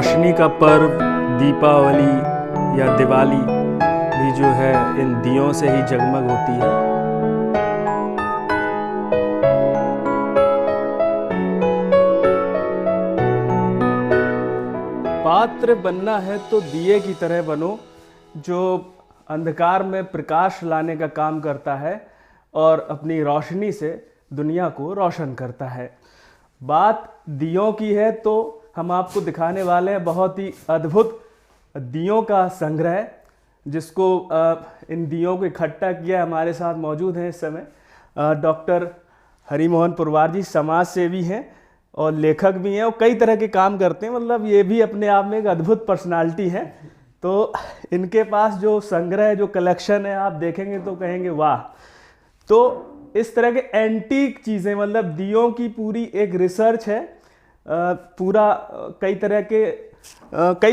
रोशनी का पर्व दीपावली या दिवाली भी जो है इन दियों से ही जगमग होती है। पात्र बनना है तो दिए की तरह बनो, जो अंधकार में प्रकाश लाने का काम करता है और अपनी रोशनी से दुनिया को रोशन करता है। बात दियों की है तो हम आपको दिखाने वाले हैं बहुत ही अद्भुत दियों का संग्रह, जिसको इन दियों को इकट्ठा किया। हमारे साथ मौजूद हैं इस समय डॉक्टर हरिमोहन पुरवार जी, समाज सेवी हैं और लेखक भी हैं और कई तरह के काम करते हैं। मतलब ये भी अपने आप में एक अद्भुत पर्सनालिटी है। तो इनके पास जो संग्रह, जो कलेक्शन है, आप देखेंगे तो कहेंगे वाह। तो इस तरह के एंटीक चीज़ें, मतलब दियों की पूरी एक रिसर्च है। पूरा कई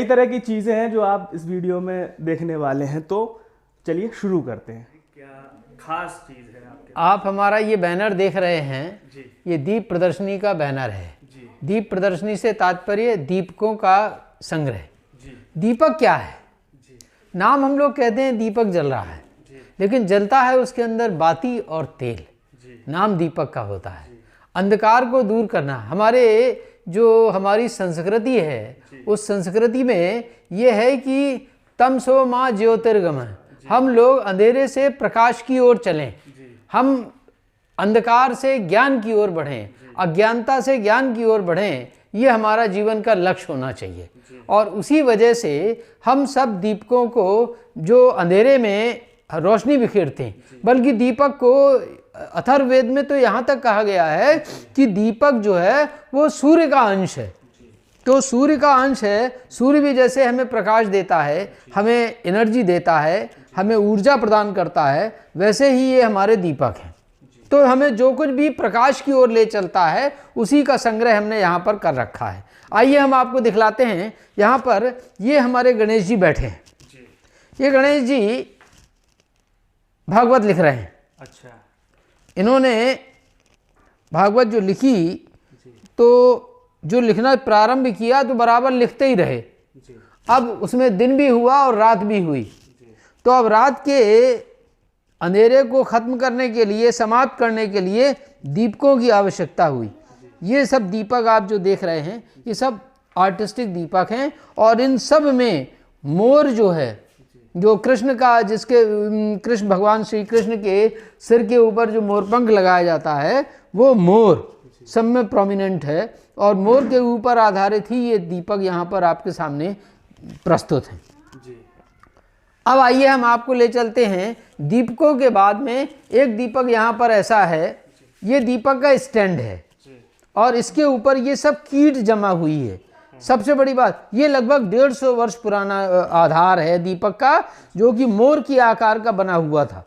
तरह की चीज़ें हैं जो आप इस वीडियो में देखने वाले हैं। तो चलिए शुरू करते हैं। क्या खास चीज़ है आपके? आप हमारा ये बैनर देख रहे हैं जी। ये दीप प्रदर्शनी का बैनर है जी। दीप प्रदर्शनी से तात्पर्य दीपकों का संग्रह। जी। दीपक क्या है? जी। नाम हम लोग कहते हैं दीपक जल रहा है, लेकिन जलता है उसके अंदर बाती और तेल। जी। नाम दीपक का होता है। अंधकार को दूर करना हमारी संस्कृति है, उस संस्कृति में ये है कि तमसो माँ ज्योतिर्गमय। हम लोग अंधेरे से प्रकाश की ओर चलें, हम अंधकार से ज्ञान की ओर बढ़ें, अज्ञानता से ज्ञान की ओर बढ़ें। ये हमारा जीवन का लक्ष्य होना चाहिए। और उसी वजह से हम सब दीपकों को जो अंधेरे में रोशनी बिखेरते हैं, बल्कि दीपक को अथर्ववेद में तो यहाँ तक कहा गया है कि दीपक जो है वो सूर्य का अंश है। तो सूर्य का अंश है। सूर्य भी जैसे हमें प्रकाश देता है, हमें एनर्जी देता है, हमें ऊर्जा प्रदान करता है, वैसे ही ये हमारे दीपक हैं। तो हमें जो कुछ भी प्रकाश की ओर ले चलता है उसी का संग्रह हमने यहाँ पर कर रखा है। आइए हम आपको दिखलाते हैं। यहाँ पर ये हमारे गणेश जी बैठे हैं। ये गणेश जी भागवत लिख रहे हैं। अच्छा। इन्होंने भागवत जो लिखी, तो जो लिखना प्रारंभ किया तो बराबर लिखते ही रहे। अब उसमें दिन भी हुआ और रात भी हुई। तो अब रात के अंधेरे को ख़त्म करने के लिए, समाप्त करने के लिए दीपकों की आवश्यकता हुई। ये सब दीपक आप जो देख रहे हैं ये सब आर्टिस्टिक दीपक हैं। और इन सब में मोर जो है, जो कृष्ण का, जिसके कृष्ण भगवान श्री कृष्ण के सिर के ऊपर जो मोरपंख लगाया जाता है, वो मोर सब में प्रोमिनेंट है। और मोर के ऊपर आधारित ही ये दीपक यहाँ पर आपके सामने प्रस्तुत हैं। अब आइए हम आपको ले चलते हैं दीपकों के बाद में। एक दीपक यहाँ पर ऐसा है, ये दीपक का स्टैंड है और इसके ऊपर ये सब कीट जमा हुई है। सबसे बड़ी बात, ये लगभग 150 वर्ष पुराना आधार है दीपक का, जो कि मोर की आकार का बना हुआ था।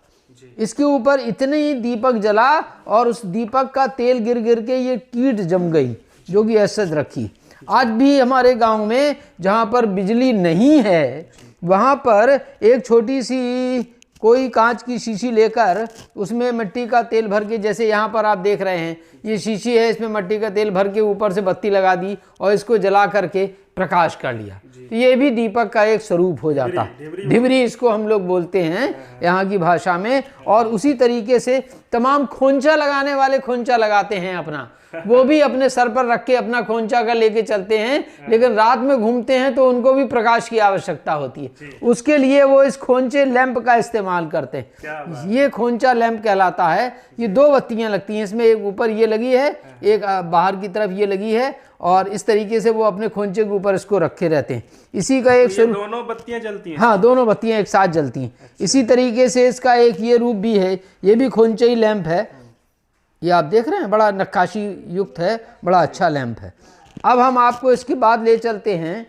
इसके ऊपर इतने ही दीपक जला और उस दीपक का तेल गिर गिर के ये कीट जम गई, जो कि ऐसे रखी। आज भी हमारे गांव में जहाँ पर बिजली नहीं है, वहाँ पर एक छोटी सी कोई कांच की शीशी लेकर उसमें मिट्टी का तेल भर के, जैसे यहाँ पर आप देख रहे हैं ये शीशी है, इसमें मिट्टी का तेल भर के ऊपर से बत्ती लगा दी और इसको जला करके प्रकाश कर लिया। तो ये भी दीपक का एक स्वरूप हो जाता है। ढिबरी इसको हम लोग बोलते हैं यहाँ की भाषा में। और उसी तरीके से तमाम खोंचा लगाने वाले खोंचा लगाते हैं अपना, वो भी अपने सर पर रख के अपना खोंचा का लेके चलते हैं, लेकिन रात में घूमते हैं तो उनको भी प्रकाश की आवश्यकता होती है। उसके लिए वो इस खोंचे लैंप का इस्तेमाल करते हैं। ये खोंचा लैंप कहलाता है। ये 2 बत्तियां लगती हैं इसमें, एक ऊपर ये लगी है, एक बाहर की तरफ ये लगी है, और इस तरीके से वो अपने खोंचे के ऊपर इसको रखे रहते हैं। इसी का एक तो दोनों बत्तियां जलती हैं? हाँ, दोनों बत्तियां एक साथ जलती हैं। अच्छा। इसी तरीके से इसका एक ये रूप भी है, ये भी खोंचे ही लैंप है। ये आप देख रहे हैं, बड़ा नक्काशी युक्त है, बड़ा अच्छा लैंप है। अब हम आपको इसके बाद ले चलते हैं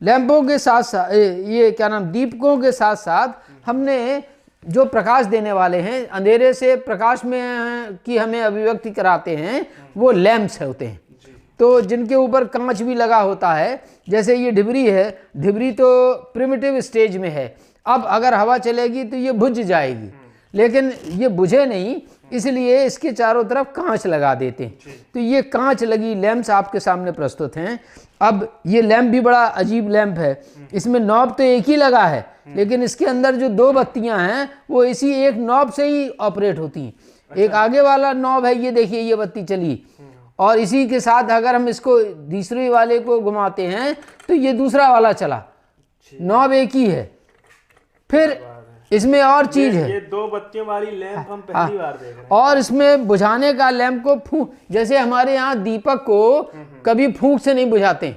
लैंपों के साथ साथ, ये क्या नाम, दीपकों के साथ साथ हमने जो प्रकाश देने वाले हैं, अंधेरे से प्रकाश में की हमें अभिव्यक्ति कराते हैं, वो लैंप्स होते हैं। तो जिनके ऊपर कांच भी लगा होता है। जैसे ये ढिबरी है, ढिबरी तो प्रिमिटिव स्टेज में है। अब अगर हवा चलेगी तो ये बुझ जाएगी, लेकिन ये बुझे नहीं, इसलिए इसके चारों तरफ कांच लगा देते हैं। तो ये कांच लगी लैंप्स आपके सामने प्रस्तुत हैं। अब ये लैंप भी बड़ा अजीब लैंप है, इसमें नॉब तो एक ही लगा है, लेकिन इसके अंदर जो 2 बत्तियां हैं वो इसी एक नॉब से ही ऑपरेट होती हैं। एक आगे वाला नॉब है, ये देखिए ये बत्ती चली, और इसी के साथ अगर हम इसको दूसरे वाले को घुमाते हैं तो ये दूसरा वाला चला, नॉब एक ही है। फिर इसमें और चीज है, ये 2 बत्तियों वाली लैंप हम पहली बार देख रहे हैं। और इसमें बुझाने का लैंप को फूंक, जैसे हमारे यहाँ दीपक को कभी फूंक से नहीं बुझाते,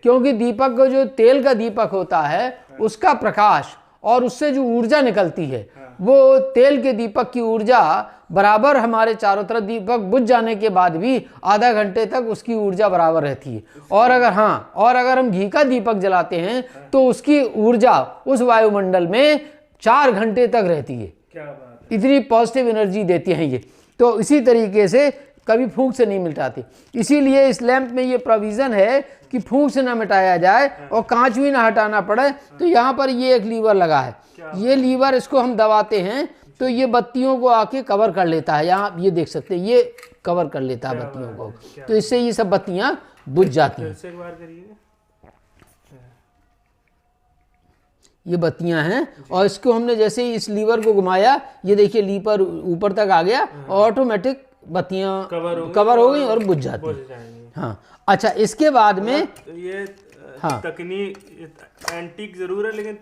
क्योंकि दीपक को जो तेल का दीपक होता है उसका प्रकाश और उससे जो ऊर्जा निकलती है वो तेल के दीपक की ऊर्जा बराबर हमारे चारों तरफ दीपक बुझ जाने के बाद भी आधा घंटे तक उसकी ऊर्जा बराबर रहती है। और अगर हम घी का दीपक जलाते हैं तो उसकी ऊर्जा उस वायुमंडल में 4 घंटे तक रहती है। क्या बात है। इतनी पॉजिटिव एनर्जी देती हैं ये। तो इसी तरीके से कभी फूंक से नहीं मिटाती, इसीलिए इस लैंप में ये प्रोविज़न है कि फूंक से ना मिटाया जाए और कांच भी ना हटाना पड़े। तो यहाँ पर ये एक लीवर लगा है, ये लीवर इसको हम दबाते हैं तो ये बत्तियों को आके कवर कर लेता है। यहाँ ये देख सकते हैं, ये कवर कर लेता है बत्तियों को, तो इससे ये सब बत्तियाँ बुझ जाती हैं। ये बत्तियां हैं, और इसको हमने जैसे ही इस लीवर को घुमाया, ये देखिए लीवर ऊपर तक आ गया और ऑटोमेटिक बत्तियां कवर हो गई और बुझ जाती हैं। हाँ, अच्छा, इसके बाद में ये हाँ तकनीक एंटीक जरूर है, लेकिन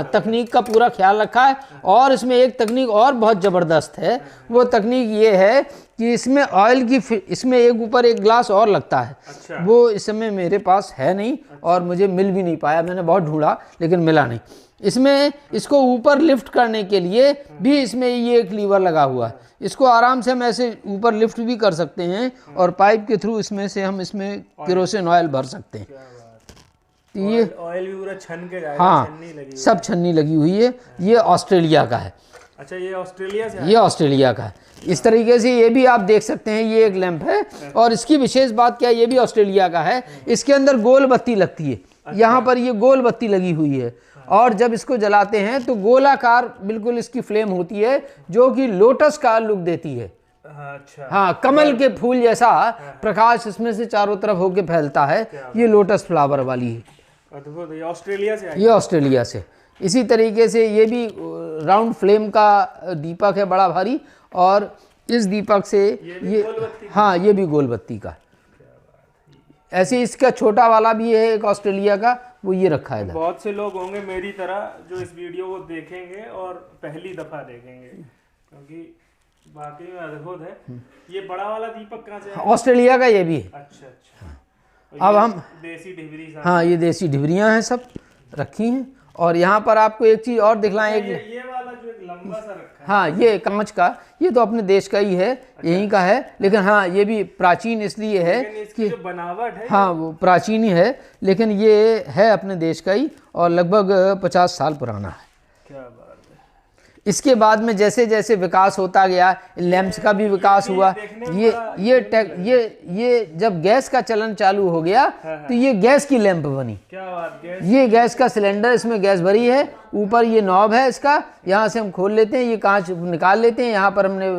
तकनीक का पूरा ख्याल रखा है। और इसमें एक तकनीक और बहुत ज़बरदस्त है, वो तकनीक ये है कि इसमें ऑयल की, इसमें एक ऊपर एक ग्लास और लगता है। अच्छा। वो इस समय मेरे पास है नहीं, और मुझे मिल भी नहीं पाया, मैंने बहुत ढूंढा लेकिन मिला नहीं। इसमें इसको ऊपर लिफ्ट करने के लिए भी इसमें ये एक लीवर लगा हुआ है, इसको आराम से हम ऐसे ऊपर लिफ्ट भी कर सकते हैं, और पाइप के थ्रू इसमें से हम इसमें केरोसिन ऑयल भर सकते हैं। ये ऑयल भी पूरा छन के जाएगा। हाँ, छन्नी लगी सब छन्नी लगी हुई है। ये ऑस्ट्रेलिया का है। अच्छा, ये ऑस्ट्रेलिया से? ये ऑस्ट्रेलिया का है। इस तरीके से ये भी आप देख सकते हैं, ये एक लैंप है, और इसकी विशेष बात क्या है, ये भी ऑस्ट्रेलिया का है। इसके अंदर गोल बत्ती लगती है, यहाँ पर ये गोल बत्ती लगी हुई है, और जब इसको जलाते हैं तो गोलाकार बिल्कुल इसकी फ्लेम होती है, जो कि लोटस का लुक देती है। अच्छा। हाँ, कमल के फूल जैसा प्रकाश इसमें से चारों तरफ होके फैलता है। ये लोटस फ्लावर वाली है। अद्भुत। ये ऑस्ट्रेलिया से आई? ये ऑस्ट्रेलिया से। इसी तरीके से ये भी राउंड फ्लेम का दीपक है, बड़ा भारी, और इस दीपक से ये हाँ, ये भी गोल बत्ती का। ऐसे इसका छोटा वाला भी है एक ऑस्ट्रेलिया का, वो ये रखा है। बहुत से लोग होंगे मेरी तरह जो इस वीडियो को देखेंगे और पहली दफा देखेंगे, क्योंकि वाकई में अद्भुत है। ये बड़ा वाला दीपक कहाँ से है? ऑस्ट्रेलिया का ये भी है। अच्छा अच्छा। अब हम देसी ढिबरी, हाँ, ये देसी ढिबरियाँ हैं, सब रखी हैं। और यहाँ पर आपको एक चीज़ और दिखलाएं। ये वाला जो एक लंबा सा रखा है, हाँ, ये कांच का, ये तो अपने देश का ही है। अच्छा। यहीं का है, लेकिन हाँ, ये भी प्राचीन इसलिए है कि जो बनावट है, हाँ, वो प्राचीन ही है, लेकिन ये है अपने देश का ही, और लगभग 50 साल पुराना है। क्या बात है। इसके बाद में जैसे जैसे विकास होता गया, लैंप्स का भी विकास हुआ। ये जब गैस का चलन चालू हो गया तो ये गैस की लैंप बनी। क्या बात। ये गैस का सिलेंडर, इसमें गैस भरी है, ऊपर ये नॉब है इसका, यहाँ से हम खोल लेते हैं, ये कांच निकाल लेते हैं, यहाँ पर हमने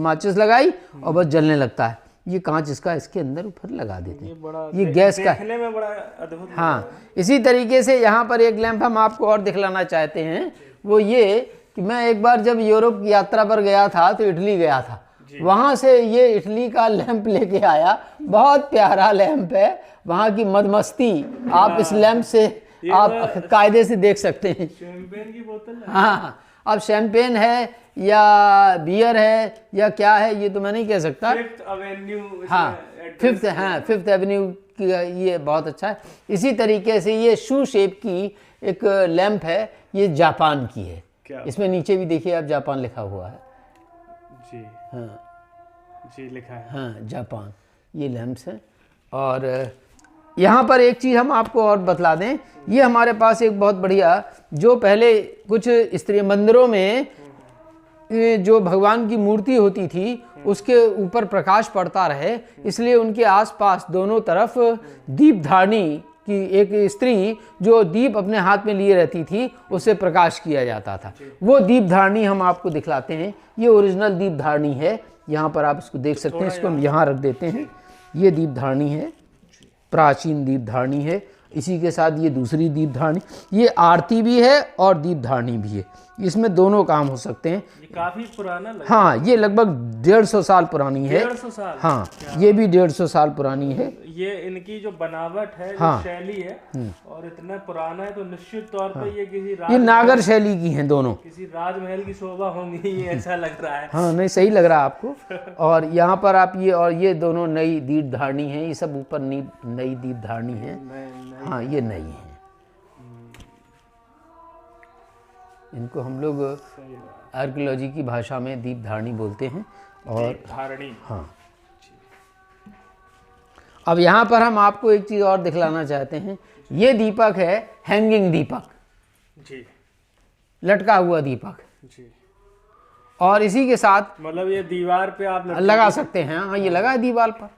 माचिस लगाई और बस जलने लगता है। ये कांच इसका इसके अंदर ऊपर लगा देते हैं। ये गैस का देखने में बड़ा अद्भुत। हाँ, इसी तरीके से यहाँ पर एक लैंप हम आपको और दिखलाना चाहते हैं। वो ये कि मैं एक बार जब यूरोप की यात्रा पर गया था तो इटली गया था, वहाँ से ये इटली का लैंप लेके आया। बहुत प्यारा लैंप है, वहाँ की मदमस्ती आप इस लैंप से आप कायदे से देख सकते हैं। शैंपेन की बोतल है। हाँ, अब शैंपेन है या बियर है या क्या है ये तो मैं नहीं कह सकता। फिफ्थ एवेन्यू की ये बहुत अच्छा है। इसी तरीके से ये शू शेप की एक लैंप है, ये जापान की है। इसमें नीचे भी देखिए आप, जापान लिखा हुआ है जी। हाँ जी, लिखा है। हाँ, जापान, ये लैंप्स हैं। और यहाँ पर एक चीज़ हम आपको और बतला दें, ये हमारे पास एक बहुत बढ़िया, जो पहले कुछ स्त्री मंदिरों में जो भगवान की मूर्ति होती थी उसके ऊपर प्रकाश पड़ता रहे, इसलिए उनके आसपास दोनों तरफ दीप धारणी कि एक स्त्री जो दीप अपने हाथ में लिए रहती थी उससे प्रकाश किया जाता था। वो दीप धारणी हम आपको दिखलाते हैं। ये ओरिजिनल दीप धारणी है, यहाँ पर आप इसको देख सकते हैं। इसको हम यहाँ रख देते हैं। ये दीप धारणी है, प्राचीन दीप धारणी है। इसी के साथ ये दूसरी दीप धारणी, ये आरती भी है और दीप धारणी भी है। इसमें दोनों काम हो सकते हैं। ये काफी पुराना लग हाँ, ये लगभग 150 साल पुरानी है। 150 साल। हाँ, ये भी 150 साल पुरानी है। ये इनकी जो बनावट है, जो हाँ। शैली है, और इतना पुराना है तो निश्चित तौर पर ये किसी ये नागर शैली की हैं दोनों। किसी राजमहल की शोभा होंगी, ये ऐसा लग रहा है। हाँ, नहीं सही लग रहा है आपको। और यहाँ पर आप ये, और ये दोनों नई दीप धारणी है। ये सब ऊपर नई दीप धारणी है। हाँ, ये नई है। इनको हम लोग आर्कियोलॉजी की भाषा में दीप धारणी बोलते हैं। और धारणी, हाँ, अब यहाँ पर हम आपको एक चीज़ और दिखलाना चाहते हैं। ये दीपक है हैंगिंग दीपक, जी, लटका हुआ दीपक। जी। और इसी के साथ मतलब ये दीवार पे आप लगा सकते हैं। हाँ, ये लगा है दीवार पर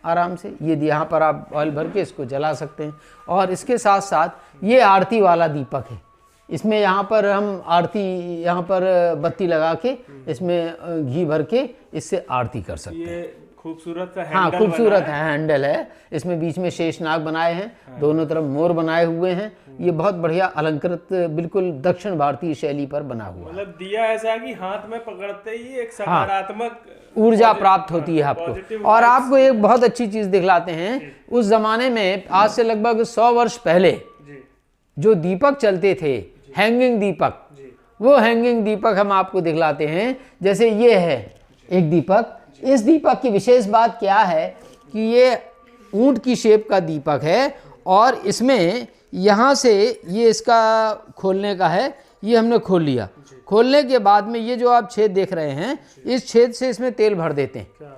आराम से। ये यहाँ पर आप ऑयल भर के इसको जला सकते हैं। और इसके साथ साथ ये आरती वाला दीपक है। इसमें यहाँ पर हम आरती, यहाँ पर बत्ती लगा के इसमें घी भर के इससे आरती कर सकते हैं। ये खूबसूरत सा हाँ, हैंडल खूबसूरत है, हैंडल है। इसमें बीच में शेषनाग बनाए हैं, दोनों तरफ मोर बनाए हुए हैं। ये बहुत बढ़िया अलंकृत, बिल्कुल दक्षिण भारतीय शैली पर बना हुआ है। मतलब दिया ऐसा है कि हाथ में पकड़ते ही एक सकारात्मक ऊर्जा प्राप्त होती है आपको। और आपको एक बहुत अच्छी चीज दिखलाते हैं। उस जमाने में, आज से लगभग 100 वर्ष पहले, जो दीपक चलते थे, हैंगिंग दीपक, वो हैंगिंग दीपक हम आपको दिखलाते हैं। जैसे ये है एक दीपक। इस दीपक की विशेष बात क्या है कि ये ऊंट की शेप का दीपक है। और इसमें यहाँ से ये इसका खोलने का है। ये हमने खोल लिया। खोलने के बाद में ये जो आप छेद देख रहे हैं, इस छेद से इसमें तेल भर देते हैं।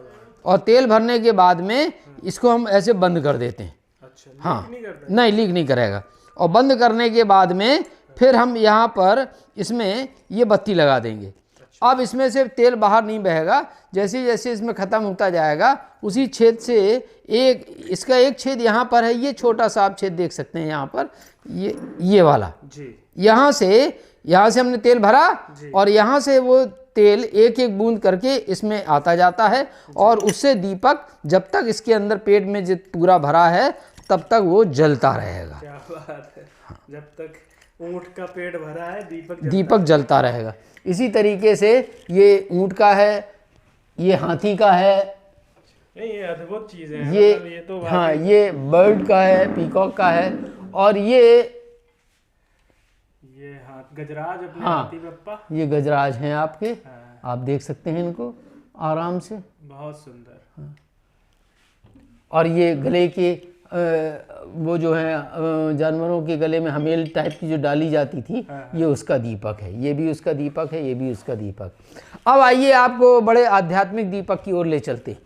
और तेल भरने के बाद में इसको हम ऐसे बंद कर देते हैं। हाँ, नहीं, लीक नहीं करेगा। और बंद करने के बाद में फिर हम यहाँ पर इसमें ये बत्ती लगा देंगे। अब इसमें से तेल बाहर नहीं बहेगा। जैसे जैसे इसमें ख़त्म होता जाएगा, उसी छेद से इसका एक छेद यहाँ पर है। ये छोटा सा आप छेद देख सकते हैं यहाँ पर, ये वाला जी। यहाँ से हमने तेल भरा और यहाँ से वो तेल एक एक बूंद करके इसमें आता जाता है। और उससे दीपक जब तक इसके अंदर पेट में पूरा भरा है तब तक वो जलता रहेगा। क्या बात है। जब तक ऊंट का पेट भरा है, दीपक जलता रहेगा। इसी तरीके से ये ऊंट का है, ये हाथी का है, ये अद्भुत चीज है। ये तो हाँ, ये बर्ड का है, पीकॉक का है। और ये गजराज अपने हाँ, हाथी बप्पा, ये गजराज हैं आपके। हाँ। आप देख सकते हैं इनको आराम से, बहुत सुंदर। हाँ। और ये गले के वो जो है जानवरों के गले में हमेल टाइप की जो डाली जाती थी, ये उसका दीपक है। ये भी उसका दीपक है, ये भी उसका दीपक। अब आइए आपको बड़े आध्यात्मिक दीपक की ओर ले चलते हैं।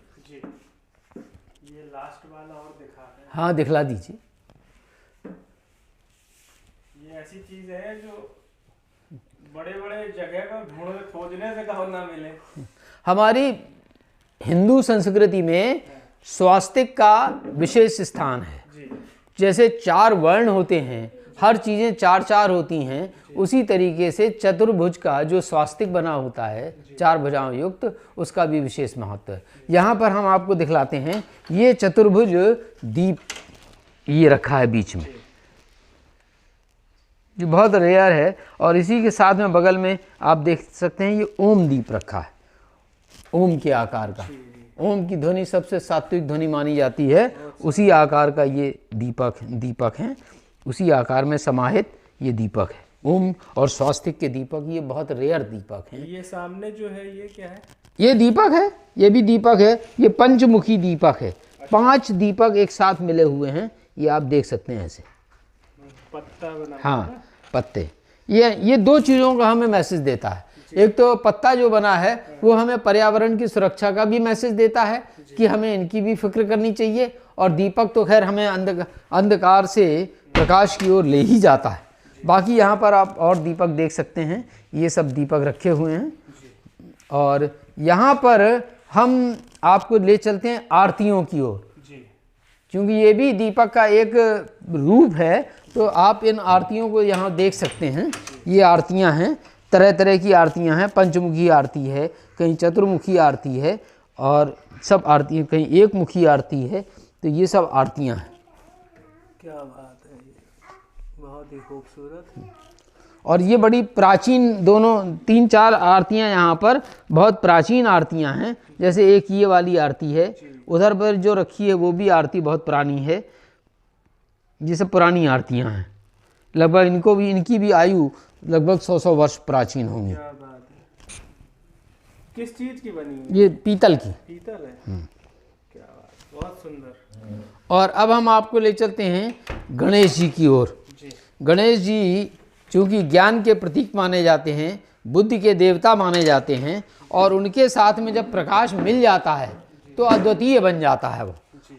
ये लास्ट वाला और दिखा है। हाँ, दिखला दीजिए। ये ऐसी चीज है जो बड़े बड़े जगह पर खोजने से कहो ना मिले। हमारी हिंदू संस्कृति में स्वास्तिक का विशेष स्थान है। जैसे 4 वर्ण होते हैं, हर चीज़ें 4 होती हैं, उसी तरीके से चतुर्भुज का जो स्वास्तिक बना होता है, 4 भुजाओं युक्त, उसका भी विशेष महत्व है। यहाँ पर हम आपको दिखलाते हैं। ये चतुर्भुज दीप ये रखा है बीच में, जो बहुत रेयर है। और इसी के साथ में बगल में आप देख सकते हैं ये ओम दीप रखा है, ओम के आकार का। ओम की ध्वनि सबसे सात्विक ध्वनि मानी जाती है। उसी आकार का ये दीपक हैं, उसी आकार में समाहित ये दीपक है। ओम और स्वास्तिक के दीपक ये बहुत रेयर दीपक हैं। ये सामने जो है ये क्या है? ये दीपक है, ये भी दीपक है। ये पंचमुखी दीपक है। 5 दीपक एक साथ मिले हुए हैं, ये आप देख सकते हैं ऐसे पत्ता बना। हाँ, पत्ते। ये 2 चीज़ों का हमें मैसेज देता है। एक तो पत्ता जो बना है वो हमें पर्यावरण की सुरक्षा का भी मैसेज देता है कि हमें इनकी भी फिक्र करनी चाहिए। और दीपक तो खैर हमें अंधकार से प्रकाश की ओर ले ही जाता है। बाकी यहाँ पर आप और दीपक देख सकते हैं, ये सब दीपक रखे हुए हैं। और यहाँ पर हम आपको ले चलते हैं आरतियों की ओर, क्योंकि ये भी दीपक का एक रूप है। तो आप इन आरतियों को यहाँ देख सकते हैं। ये आरतियाँ हैं, तरह तरह की आरतियाँ हैं। पंचमुखी आरती है, कहीं चतुर्मुखी आरती है, और सब आरती, कहीं एक मुखी आरती है। तो ये सब आरतियाँ हैं। क्या बात है, ये बहुत ही खूबसूरत। और ये बड़ी प्राचीन, दोनों 3-4 आरतियाँ यहाँ पर बहुत प्राचीन आरतियाँ हैं। जैसे एक ये वाली आरती है, उधर पर जो रखी है वो भी आरती बहुत पुरानी है। ये सब पुरानी आरतियाँ हैं, लगभग इनकी भी आयु लगभग 100 वर्ष प्राचीन होंगी। क्या बात है। किस चीज की बनी है? ये पीतल की। पीतल है। क्या बात, बहुत सुंदर। और अब हम आपको ले चलते हैं गणेश जी की ओर। गणेश जी चूँकि ज्ञान के प्रतीक माने जाते हैं, बुद्धि के देवता माने जाते हैं, और उनके साथ में जब प्रकाश मिल जाता है तो अद्वितीय बन जाता है वो।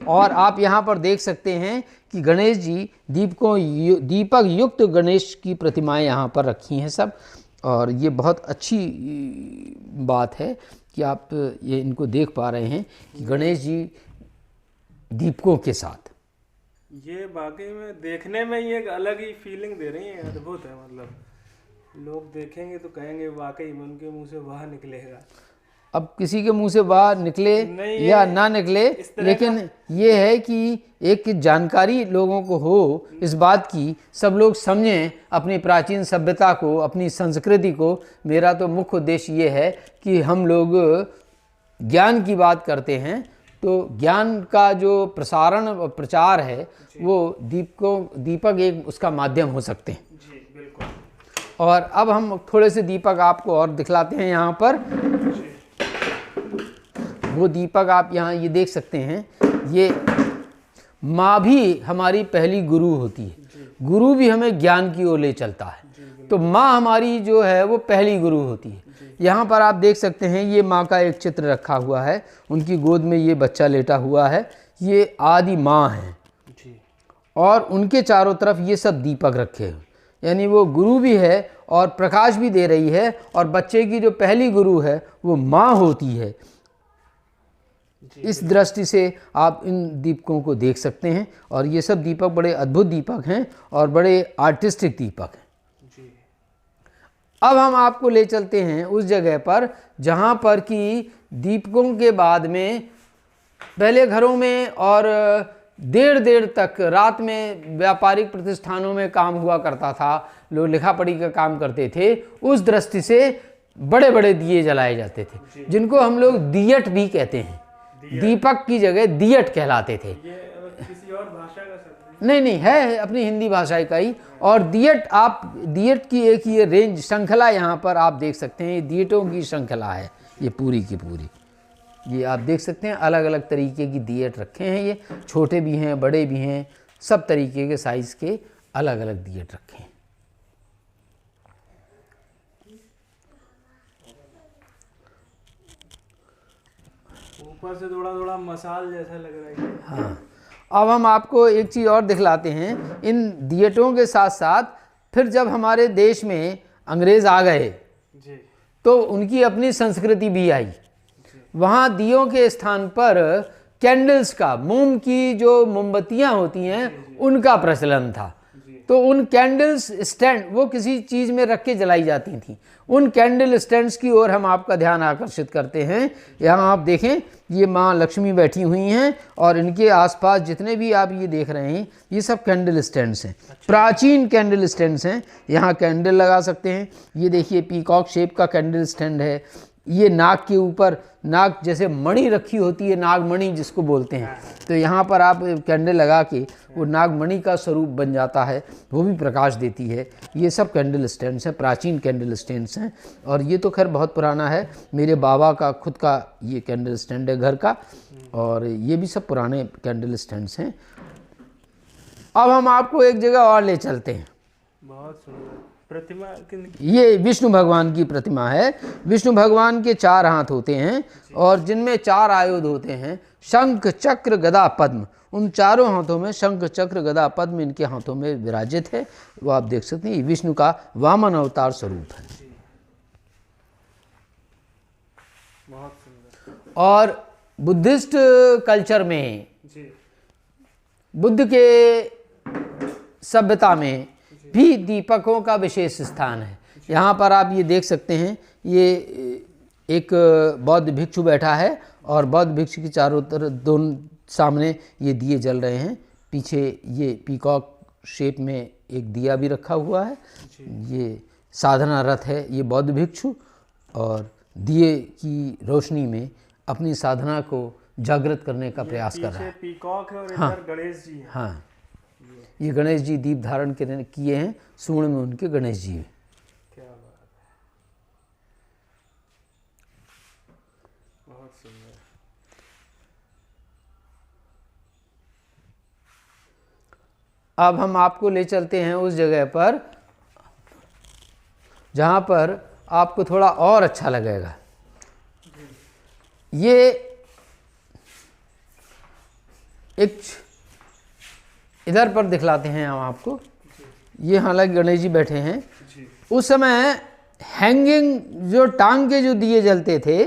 और आप यहाँ पर देख सकते हैं कि गणेश जी दीपक युक्त गणेश की प्रतिमाएं यहाँ पर रखी हैं सब। और ये बहुत अच्छी बात है कि आप ये इनको देख पा रहे हैं कि गणेश जी दीपकों के साथ। ये वाकई में देखने में ही एक अलग ही फीलिंग दे रही है, अद्भुत है। मतलब लोग देखेंगे तो कहेंगे वाकई में उनके मुंह से वाह निकलेगा। अब किसी के मुंह से वाह निकले या ना निकले, लेकिन ये है कि एक जानकारी लोगों को हो इस बात की, सब लोग समझें अपनी प्राचीन सभ्यता को, अपनी संस्कृति को। मेरा तो मुख्य उद्देश्य ये है कि हम लोग ज्ञान की बात करते हैं, तो ज्ञान का जो प्रसारण और प्रचार है वो दीपक एक उसका माध्यम हो सकते हैं। जी बिल्कुल। और अब हम थोड़े से दीपक आपको और दिखलाते हैं यहाँ पर। वो दीपक आप यहाँ ये देख सकते हैं। ये माँ भी हमारी पहली गुरु होती है। गुरु भी हमें ज्ञान की ओर ले चलता है। तो माँ हमारी जो है वो पहली गुरु होती है। यहाँ पर आप देख सकते हैं ये माँ का एक चित्र रखा हुआ है, उनकी गोद में ये बच्चा लेटा हुआ है। ये आदि माँ है और उनके चारों तरफ ये सब दीपक रखे हैं, यानी वो गुरु भी है और प्रकाश भी दे रही है। और बच्चे की जो पहली गुरु है वो माँ होती है। इस दृष्टि से आप इन दीपकों को देख सकते हैं। और ये सब दीपक बड़े अद्भुत दीपक हैं और बड़े आर्टिस्टिक दीपक हैं। अब हम आपको ले चलते हैं उस जगह पर जहाँ पर कि दीपकों के बाद में पहले घरों में और देर तक रात में व्यापारिक प्रतिष्ठानों में काम हुआ करता था, लोग लिखा पढ़ी का काम करते थे। उस दृष्टि से बड़े बड़े दिए जलाए जाते थे, जिनको हम लोग दियट भी कहते हैं। दीपक की जगह दियट कहलाते थे। ये किसी और भाषा का शब्द नहीं है, अपनी हिंदी भाषा का ही। और दियट की एक ये रेंज श्रृंखला यहाँ पर आप देख सकते हैं। ये दियटों की श्रृंखला है ये पूरी की पूरी। ये आप देख सकते हैं अलग अलग तरीके की दियट रखे हैं। ये छोटे भी हैं, बड़े भी हैं, सब तरीके के साइज के अलग अलग दियट रखे हैं। ऊपर से थोड़ा थोड़ा मसाल जैसा लग रहा है। हाँ, अब हम आपको एक चीज़ और दिखलाते हैं। इन दियटों के साथ साथ फिर जब हमारे देश में अंग्रेज़ आ गए तो उनकी अपनी संस्कृति भी आई। वहाँ दियों के स्थान पर कैंडल्स का, मोम की जो मोमबत्तियाँ होती हैं उनका प्रचलन था। तो उन कैंडल्स स्टैंड वो किसी चीज़ में रख के जलाई जाती थी। उन कैंडल स्टैंड्स की ओर हम आपका ध्यान आकर्षित करते हैं। यहाँ आप देखें ये माँ लक्ष्मी बैठी हुई हैं और इनके आसपास जितने भी आप ये देख रहे हैं ये सब कैंडल स्टैंड्स हैं। प्राचीन कैंडल स्टैंड्स हैं। यहाँ कैंडल लगा सकते हैं। ये देखिए पीकॉक शेप का कैंडल स्टैंड है। ये नाग के ऊपर नाग जैसे मणि रखी होती है, नागमणि जिसको बोलते हैं। तो यहाँ पर आप कैंडल लगा के वो नागमणि का स्वरूप बन जाता है, वो भी प्रकाश देती है। ये सब कैंडल स्टैंड्स हैं, प्राचीन कैंडल स्टैंड्स हैं। और ये तो खैर बहुत पुराना है, मेरे बाबा का खुद का ये कैंडल स्टैंड है घर का। और ये भी सब पुराने कैंडल स्टैंड्स हैं। अब हम आपको एक जगह और ले चलते हैं। बहुत सुंदर प्रतिमा। ये विष्णु भगवान की प्रतिमा है। विष्णु भगवान के 4 हाथ होते हैं और जिनमें 4 आयुध होते हैं, शंख चक्र गदा पद्म। उन चारों हाथों में शंख चक्र गदा पद्म इनके हाथों में विराजित है। वो आप देख सकते हैं, विष्णु का वामन अवतार स्वरूप है। बहुत सुंदर। और बुद्धिस्ट कल्चर में बुद्ध के सभ्यता में भी दीपकों का विशेष स्थान है। यहाँ पर आप ये देख सकते हैं, ये एक बौद्ध भिक्षु बैठा है और बौद्ध भिक्षु के चारों तरफ दोनों सामने ये दिए जल रहे हैं। पीछे ये पीकॉक शेप में एक दिया भी रखा हुआ है। ये साधना रथ है ये बौद्ध भिक्षु, और दिए की रोशनी में अपनी साधना को जागृत करने का प्रयास कर रहा है। पीकॉक है और हाँ, इधर गणेश जी है। हाँ, ये गणेश जी दीप धारण किए हैं, सूंड में उनके गणेश जी हैं। क्या बात है, बहुत सुंदर। अब हम आपको ले चलते हैं उस जगह पर जहाँ पर आपको थोड़ा और अच्छा लगेगा। ये एक इधर पर दिखलाते हैं हम आपको। ये हालांकि गणेश जी बैठे हैं। उस समय हैंगिंग जो टांग के जो दिए जलते थे,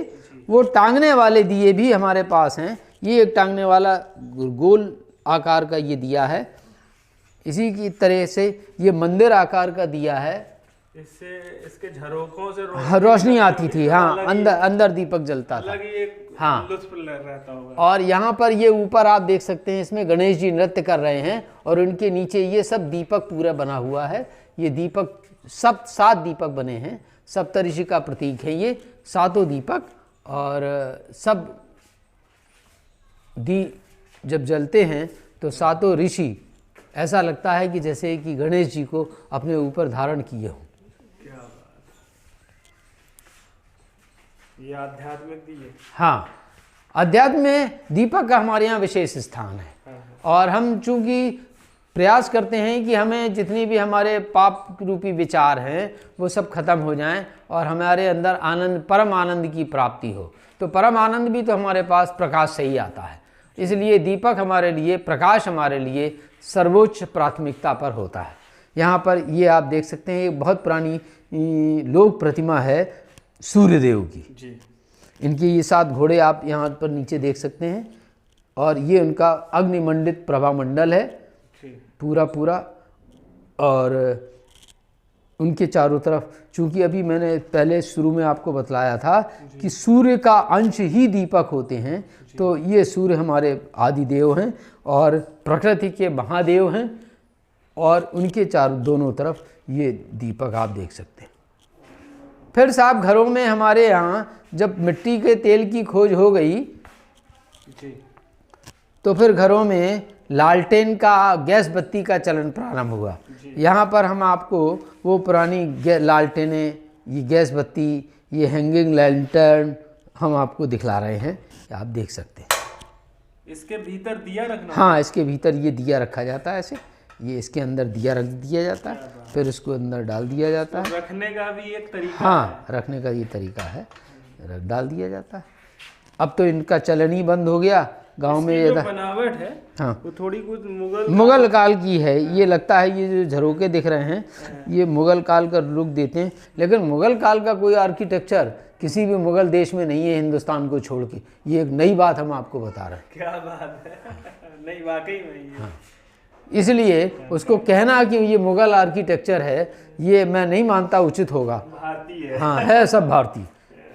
वो टांगने वाले दिए भी हमारे पास हैं। ये एक टांगने वाला गोल आकार का ये दिया है। इसी की तरह से ये मंदिर आकार का दिया है। इससे इसके झरोकों से रोशनी आती थी। हाँ, अंदर दीपक जलता था। हाँ, लुत्फ रहता होगा। और यहाँ पर ये ऊपर आप देख सकते हैं, इसमें गणेश जी नृत्य कर रहे हैं और उनके नीचे ये सब दीपक पूरा बना हुआ है। ये दीपक सब 7 दीपक बने हैं। सप्तऋषि का प्रतीक है ये 7 दीपक। और सब जब जलते हैं तो 7 ऋषि ऐसा लगता है कि जैसे कि गणेश जी को अपने ऊपर धारण किए हों। क्या बात है, ये आध्यात्मिक दिए। हाँ, अध्यात्म में दीपक का हमारे यहाँ विशेष स्थान है। और हम चूँकि प्रयास करते हैं कि हमें जितनी भी हमारे पाप रूपी विचार हैं वो सब खत्म हो जाएं और हमारे अंदर आनंद, परम आनंद की प्राप्ति हो। तो परम आनंद भी तो हमारे पास प्रकाश से ही आता है। इसलिए दीपक हमारे लिए, प्रकाश हमारे लिए सर्वोच्च प्राथमिकता पर होता है। यहाँ पर ये आप देख सकते हैं, एक बहुत पुरानी लोक प्रतिमा है सूर्यदेव की जी। इनके ये 7 घोड़े आप यहाँ पर नीचे देख सकते हैं। और ये उनका अग्निमंडित प्रभामंडल है पूरा। और उनके चारों तरफ, चूँकि अभी मैंने पहले शुरू में आपको बतलाया था कि सूर्य का अंश ही दीपक होते हैं, तो ये सूर्य हमारे आदि देव हैं और प्रकृति के महादेव हैं। और उनके दोनों तरफ ये दीपक आप देख सकते हैं। फिर साहब, घरों में हमारे यहाँ जब मिट्टी के तेल की खोज हो गई जी, तो फिर घरों में लालटेन का, गैस बत्ती का चलन प्रारंभ हुआ। यहाँ पर हम आपको वो पुरानी लालटेनें, ये गैस बत्ती, ये हैंगिंग लैंटर्न हम आपको दिखला रहे हैं। आप देख सकते हैं। इसके भीतर दिया रखना? हाँ, इसके भीतर ये दिया रखा जाता है। ऐसे ये इसके अंदर दिया रख दिया जाता है, फिर इसको अंदर डाल दिया जाता है। रखने का भी एक तरीका हाँ, रखने का ये तरीका है, डाल दिया जाता है। अब तो इनका चलन ही बंद हो गया गांव में। ये बनावट है, हाँ, वो थोड़ी कुछ मुगल काल की है। ये लगता है, ये जो झरोके दिख रहे हैं ये मुगल काल का लुक देते हैं। लेकिन मुगल काल का कोई आर्किटेक्चर किसी भी मुगल देश में नहीं है हिंदुस्तान को छोड़ के। ये एक नई बात हम आपको बता रहे हैं। क्या बात है, नहीं वाकई में। हाँ, इसलिए उसको कहना कि ये मुगल आर्किटेक्चर है, ये मैं नहीं मानता उचित होगा। भारतीय है। हाँ, है सब भारतीय।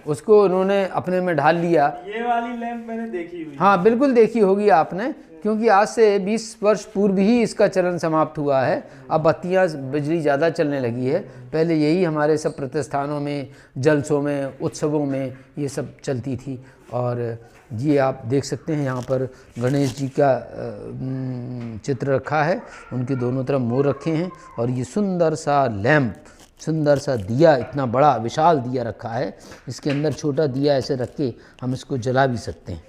उसको उन्होंने अपने में ढाल लिया। ये वाली लैंप मैंने देखी हुई। हाँ, बिल्कुल देखी होगी आपने, क्योंकि आज से 20 वर्ष पूर्व ही इसका चलन समाप्त हुआ है। अब बत्तियाँ, बिजली ज़्यादा चलने लगी है। पहले यही हमारे सब प्रतिष्ठानों में, जलसों में, उत्सवों में ये सब चलती थी। और ये आप देख सकते हैं, यहाँ पर गणेश जी का चित्र रखा है, उनके दोनों तरफ मोर रखे हैं। और ये सुंदर सा लैंप, सुंदर सा दिया, इतना बड़ा विशाल दिया रखा है। इसके अंदर छोटा दिया ऐसे रख के हम इसको जला भी सकते हैं।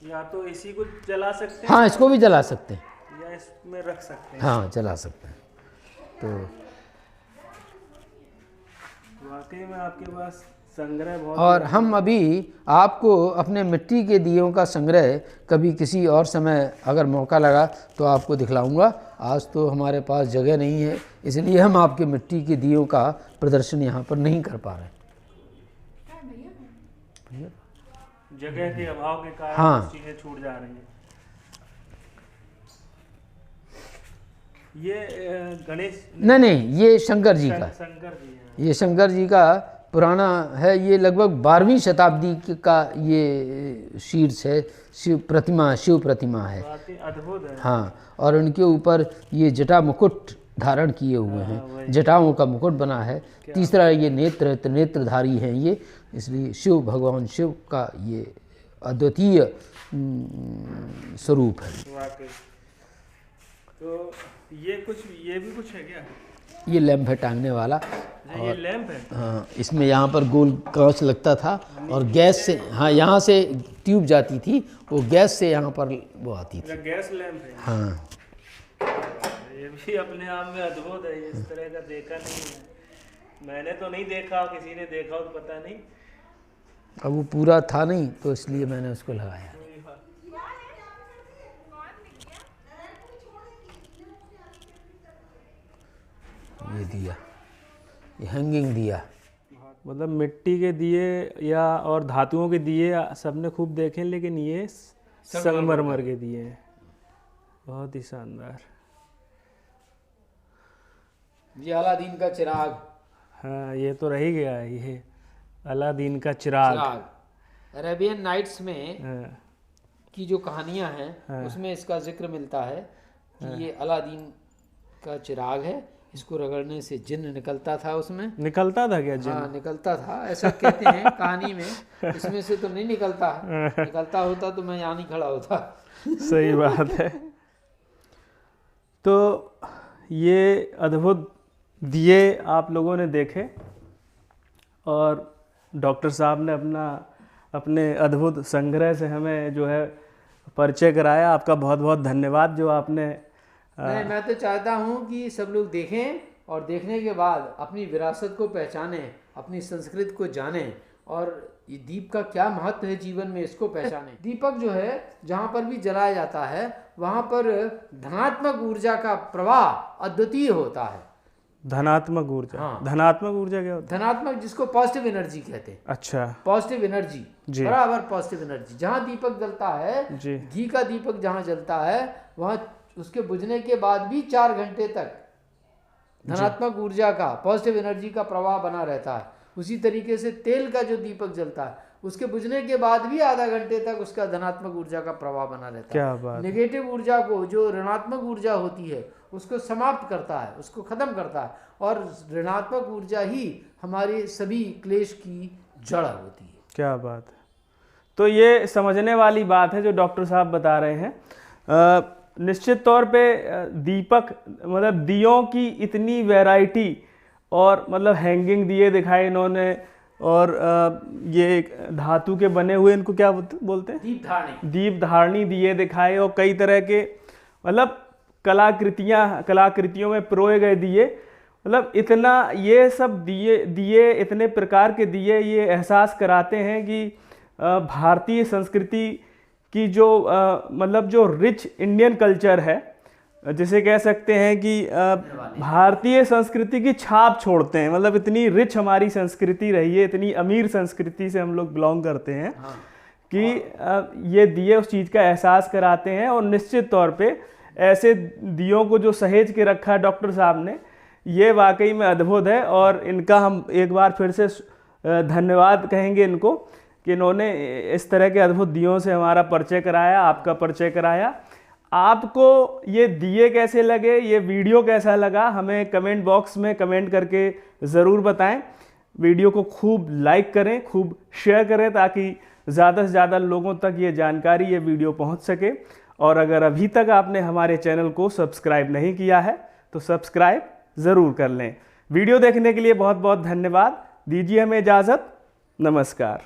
या तो इसी को जला सकते हैं, हाँ, इसको भी जला सकते हैं, या इसमें रख सकते हैं। हाँ, जला सकते हैं। तो वाकई में आपके पास संग्रह बहुत। और हम अभी आपको अपने मिट्टी के दियों का संग्रह कभी किसी और समय अगर मौका लगा तो आपको दिखलाऊंगा। आज तो हमारे पास जगह नहीं है, इसलिए हम आपके मिट्टी के दियों का प्रदर्शन यहाँ पर नहीं कर पा रहे। जगह के अभाव के कारण हाँ, चीजें छूट जा रही हैं। ये गणेश नहीं नहीं, ये शंकर जी का, शंकर जी हैं। ये शंकर जी का पुराना है। ये लगभग 12वीं शताब्दी का ये शीर्ष है, शिव प्रतिमा है। काफी अद्भुत है। हाँ, और उनके ऊपर ये जटा मुकुट धारण किए हुए हैं, जटाओं का मुकुट बना है। तीसरा ये नेत्र है, त्रिनेत्रधारी हैं ये, इसलिए शिव, भगवान शिव का ये अद्वितीय स्वरूप है। वाकई। तो ये भी कुछ है क्या? ये लैंप है टांगने वाला। ये लैंप है? हाँ, इसमें यहाँ पर गोल कांच लगता था और गैस से, हाँ, यहाँ से ट्यूब जाती थी, वो गैस से यहाँ पर वो आती थी। गैस लैंप है? हाँ, ये भी अपने आप में अद्भुत है। इस तरह का देखा नहीं है मैंने, तो नहीं देखा, किसी ने देखा हो तो पता नहीं। अब वो पूरा था नहीं तो इसलिए मैंने उसको लगाया। ये दिया, ये हैंगिंग दिया। मतलब मिट्टी के दिए या और धातुओं के दिए सबने खूब देखे, लेकिन ये संगमरमर के दिए हैं। बहुत ही शानदार। ये अलादीन का चिराग। हाँ, ये तो रह ही गया है, ये अलादीन का चिराग। अरेबियन नाइट्स में हाँ, की जो कहानियां हैं उसमें इसका जिक्र मिलता है कि ये अलादीन का चिराग है, इसको रगड़ने से जिन्न निकलता था। उसमें निकलता था क्या जिन्न? हाँ, निकलता था, ऐसा कहते हैं कहानी में। इसमें से तो नहीं निकलता, निकलता होता तो मैं यहाँ नहीं खड़ा होता। सही बात है। तो ये अद्भुत दिए आप लोगों ने देखे और डॉक्टर साहब ने अपने अद्भुत संग्रह से हमें जो है परिचय कराया। आपका बहुत बहुत धन्यवाद जो आपने नहीं, मैं तो चाहता हूँ कि सब लोग देखें और देखने के बाद अपनी विरासत को पहचानें, अपनी संस्कृति को जानें और ये दीप का क्या महत्व है जीवन में, इसको पहचानें। दीपक जो है जहाँ पर भी जलाया जाता है वहाँ पर धनात्मक ऊर्जा का प्रवाह अद्वितीय होता है। धनात्मक ऊर्जा? हाँ। धनात्मक ऊर्जा क्या होता है? धनात्मक, जिसको पॉजिटिव एनर्जी कहते हैं। अच्छा, पॉजिटिव एनर्जी, बराबर पॉजिटिव एनर्जी। जहाँ दीपक जलता है, जी, घी का दीपक जहाँ जलता है, वहाँ उसके बुझने के बाद भी 4 घंटे तक धनात्मक ऊर्जा का, पॉजिटिव एनर्जी का प्रवाह बना रहता है। उसी तरीके से तेल का जो दीपक जलता है उसके बुझने के बाद भी आधा घंटे तक उसका धनात्मक ऊर्जा का प्रवाह बना रहता है। क्या बात। नेगेटिव ऊर्जा को, जो ऋणात्मक ऊर्जा होती है, उसको समाप्त करता है, उसको खत्म करता है। और ऋणात्मक ऊर्जा ही हमारे सभी क्लेश की जड़ होती है। क्या बात है। तो ये समझने वाली बात है जो डॉक्टर साहब बता रहे हैं। निश्चित तौर पे दीपक, मतलब दियों की इतनी वैरायटी, और मतलब हैंगिंग दिए दिखाए इन्होंने, और ये धातु के बने हुए, इनको क्या बोलते हैं? दीप धारणी दिए दिखाए, और कई तरह के मतलब कलाकृतियों में पिरोए गए दिए। मतलब इतना ये सब दिए इतने प्रकार के दिए ये एहसास कराते हैं कि भारतीय संस्कृति की जो मतलब जो रिच इंडियन कल्चर है, जिसे कह सकते हैं कि भारतीय संस्कृति की छाप छोड़ते हैं। मतलब इतनी रिच हमारी संस्कृति रही है, इतनी अमीर संस्कृति से हम लोग बिलोंग करते हैं कि ये दिए उस चीज़ का एहसास कराते हैं। और निश्चित तौर पे ऐसे दियों को जो सहेज के रखा है डॉक्टर साहब ने, ये वाकई में अद्भुत है। और इनका हम एक बार फिर से धन्यवाद कहेंगे इनको कि इन्होंने इस तरह के अद्भुत दियों से हमारा परिचय कराया, आपका परिचय कराया। आपको ये दिए कैसे लगे, ये वीडियो कैसा लगा, हमें कमेंट बॉक्स में कमेंट करके ज़रूर बताएं। वीडियो को खूब लाइक करें, खूब शेयर करें, ताकि ज़्यादा से ज़्यादा लोगों तक ये जानकारी, ये वीडियो पहुंच सके। और अगर अभी तक आपने हमारे चैनल को सब्सक्राइब नहीं किया है तो सब्सक्राइब ज़रूर कर लें। वीडियो देखने के लिए बहुत बहुत धन्यवाद। दीजिए हमें इजाज़त। नमस्कार।